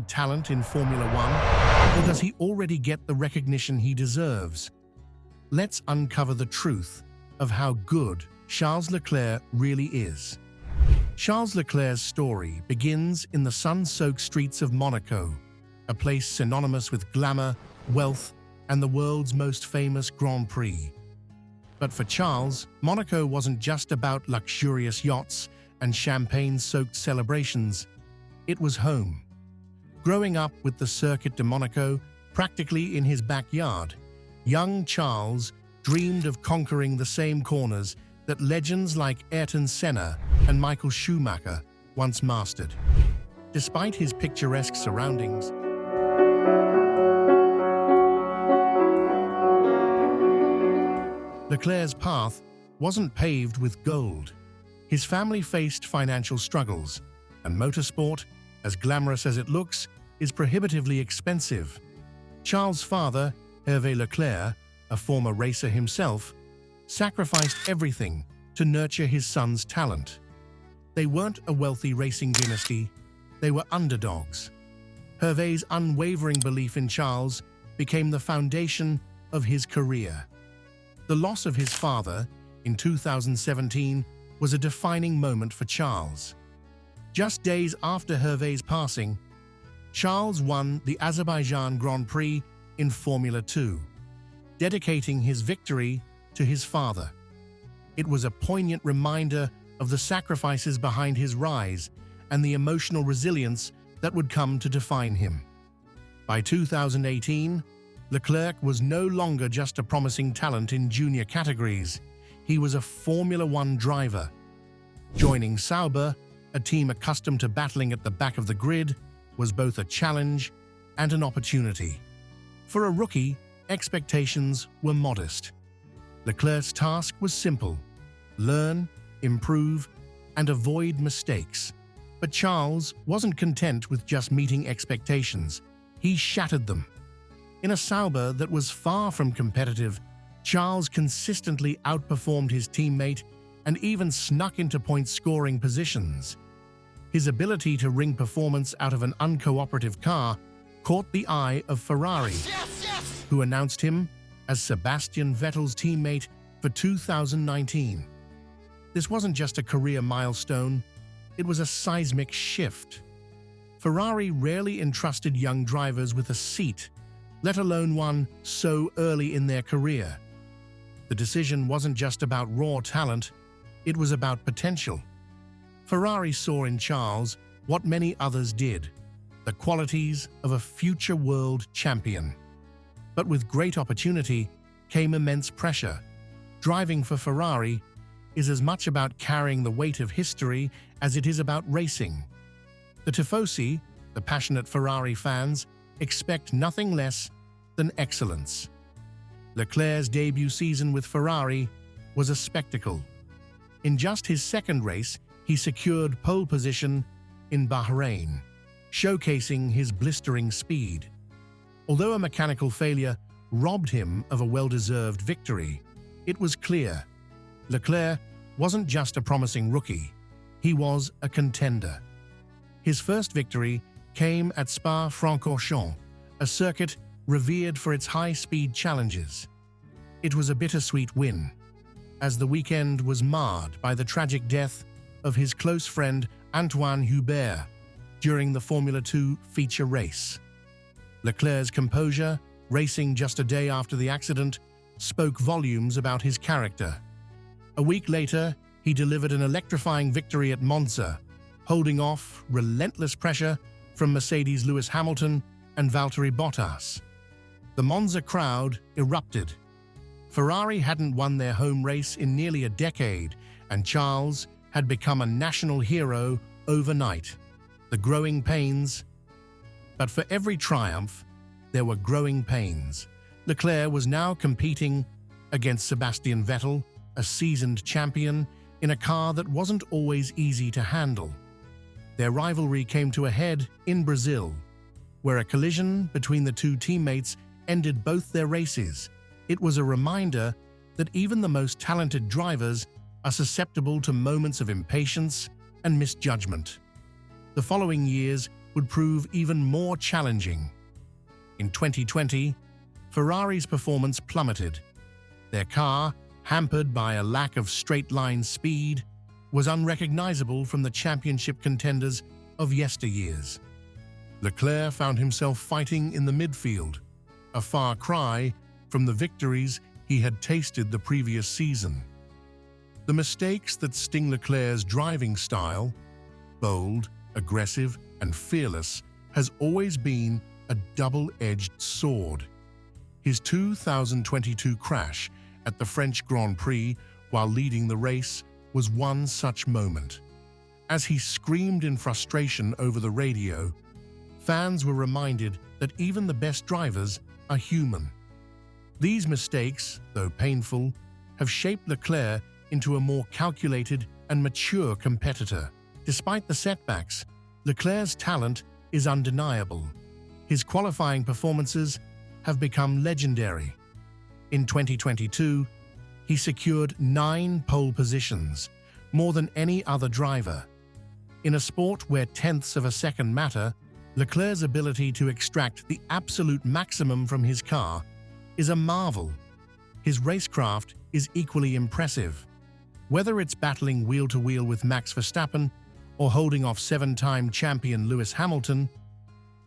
unexpected talent in Formula One, or does he already get the recognition he deserves? Let's uncover the truth of how good Charles Leclerc really is. Charles Leclerc's story begins in the sun-soaked streets of Monaco, a place synonymous with glamour, wealth, and the world's most famous Grand Prix. But for Charles, Monaco wasn't just about luxurious yachts and champagne-soaked celebrations. It was home. Growing up with the Circuit de Monaco practically in his backyard, young Charles dreamed of conquering the same corners that legends like Ayrton Senna and Michael Schumacher once mastered. Despite his picturesque surroundings, Leclerc's path wasn't paved with gold. His family faced financial struggles, and motorsport, as glamorous as it looks, is prohibitively expensive. Charles' father, Hervé Leclerc, a former racer himself, sacrificed everything to nurture his son's talent. They weren't a wealthy racing dynasty, they were underdogs. Hervé's unwavering belief in Charles became the foundation of his career. The loss of his father in 2017 was a defining moment for Charles. Just days after Hervé's passing, Charles won the Azerbaijan Grand Prix in Formula 2, dedicating his victory to his father. It was a poignant reminder of the sacrifices behind his rise and the emotional resilience that would come to define him. By 2018, Leclerc was no longer just a promising talent in junior categories. He was a Formula One driver. Joining Sauber, a team accustomed to battling at the back of the grid, was both a challenge and an opportunity. For a rookie, expectations were modest. Leclerc's task was simple: learn, improve, and avoid mistakes. But Charles wasn't content with just meeting expectations. He shattered them. In a Sauber that was far from competitive, Charles consistently outperformed his teammate and even snuck into point-scoring positions. His ability to wring performance out of an uncooperative car caught the eye of Ferrari, who announced him as Sebastian Vettel's teammate for 2019. This wasn't just a career milestone, it was a seismic shift. Ferrari rarely entrusted young drivers with a seat, let alone one so early in their career. The decision wasn't just about raw talent, it was about potential. Ferrari saw in Charles what many others did, the qualities of a future world champion. But with great opportunity came immense pressure. Driving for Ferrari is as much about carrying the weight of history as it is about racing. The Tifosi, the passionate Ferrari fans, expect nothing less than excellence. Leclerc's debut season with Ferrari was a spectacle. In just his second race, he secured pole position in Bahrain, showcasing his blistering speed. Although a mechanical failure robbed him of a well-deserved victory, it was clear Leclerc wasn't just a promising rookie, he was a contender. His first victory came at Spa-Francorchamps, a circuit revered for its high-speed challenges. It was a bittersweet win, as the weekend was marred by the tragic death of his close friend Antoine Hubert during the Formula 2 feature race. Leclerc's composure, racing just a day after the accident, spoke volumes about his character. A week later, he delivered an electrifying victory at Monza, holding off relentless pressure from Mercedes' Lewis Hamilton and Valtteri Bottas. The Monza crowd erupted. Ferrari hadn't won their home race in nearly a decade, and Charles had become a national hero overnight. The growing pains. But for every triumph, there were growing pains. Leclerc was now competing against Sebastian Vettel, a seasoned champion, in a car that wasn't always easy to handle. Their rivalry came to a head in Brazil, where a collision between the two teammates ended both their races. It was a reminder that even the most talented drivers are susceptible to moments of impatience and misjudgment. The following years would prove even more challenging. In 2020, Ferrari's performance plummeted. Their car, hampered by a lack of straight-line speed, was unrecognizable from the championship contenders of yesteryears. Leclerc found himself fighting in the midfield, a far cry from the victories he had tasted the previous season. The mistakes that sting Leclerc's driving style, bold, aggressive, and fearless, has always been a double-edged sword. His 2022 crash at the French Grand Prix while leading the race was one such moment. As he screamed in frustration over the radio, fans were reminded that even the best drivers are human. These mistakes, though painful, have shaped Leclerc into a more calculated and mature competitor. Despite the setbacks, Leclerc's talent is undeniable. His qualifying performances have become legendary. In 2022, he secured 9 pole positions, more than any other driver. In a sport where tenths of a second matter, Leclerc's ability to extract the absolute maximum from his car is a marvel. His racecraft is equally impressive. Whether it's battling wheel-to-wheel with Max Verstappen or holding off 7-time champion Lewis Hamilton,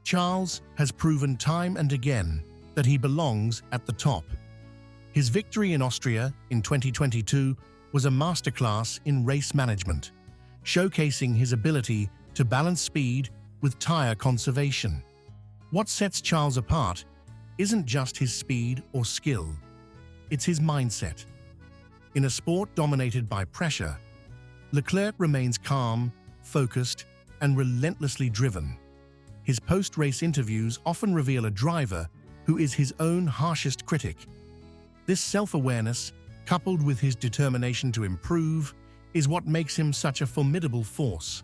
Charles has proven time and again that he belongs at the top. His victory in Austria in 2022 was a masterclass in race management, showcasing his ability to balance speed with tire conservation. What sets Charles apart isn't just his speed or skill, it's his mindset. In a sport dominated by pressure, Leclerc remains calm, focused, and relentlessly driven. His post-race interviews often reveal a driver who is his own harshest critic. This self-awareness, coupled with his determination to improve, is what makes him such a formidable force.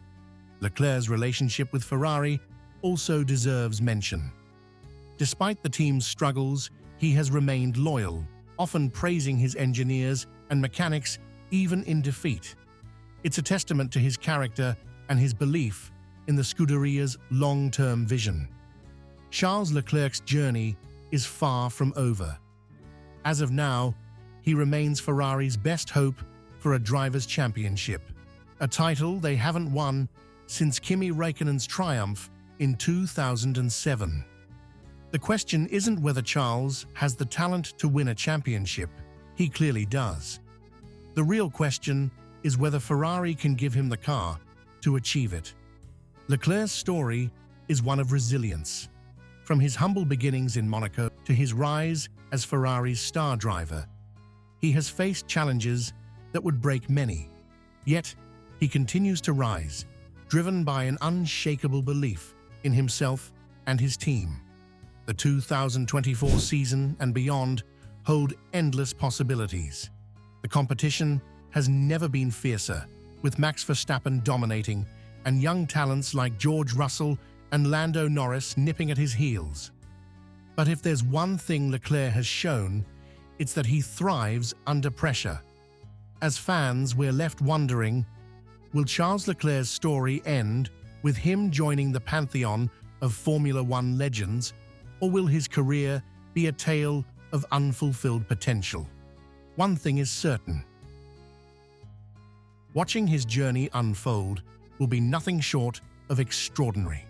Leclerc's relationship with Ferrari also deserves mention. Despite the team's struggles, he has remained loyal, often praising his engineers and mechanics even in defeat. It's a testament to his character and his belief in the Scuderia's long-term vision. Charles Leclerc's journey is far from over. As of now, he remains Ferrari's best hope for a driver's championship, a title they haven't won since Kimi Räikkönen's triumph in 2007. The question isn't whether Charles has the talent to win a championship. He clearly does. The real question is whether Ferrari can give him the car to achieve it. Leclerc's story is one of resilience. From his humble beginnings in Monaco to his rise as Ferrari's star driver, he has faced challenges that would break many. Yet, he continues to rise, driven by an unshakable belief in himself and his team. The 2024 season and beyond hold endless possibilities. The competition has never been fiercer, with Max Verstappen dominating and young talents like George Russell and Lando Norris nipping at his heels. But if there's one thing Leclerc has shown, it's that he thrives under pressure. As fans, we're left wondering, will Charles Leclerc's story end with him joining the pantheon of Formula One legends, or will his career be a tale of unfulfilled potential? One thing is certain. Watching his journey unfold will be nothing short of extraordinary.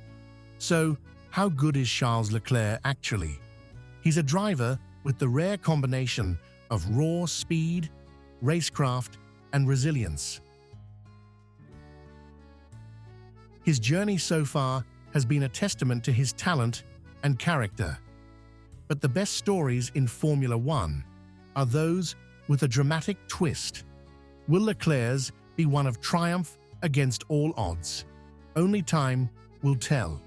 So, how good is Charles Leclerc actually? He's a driver with the rare combination of raw speed, racecraft, and resilience. His journey so far has been a testament to his talent and character. But the best stories in Formula One are those with a dramatic twist. Will Leclerc's be one of triumph against all odds? Only time will tell.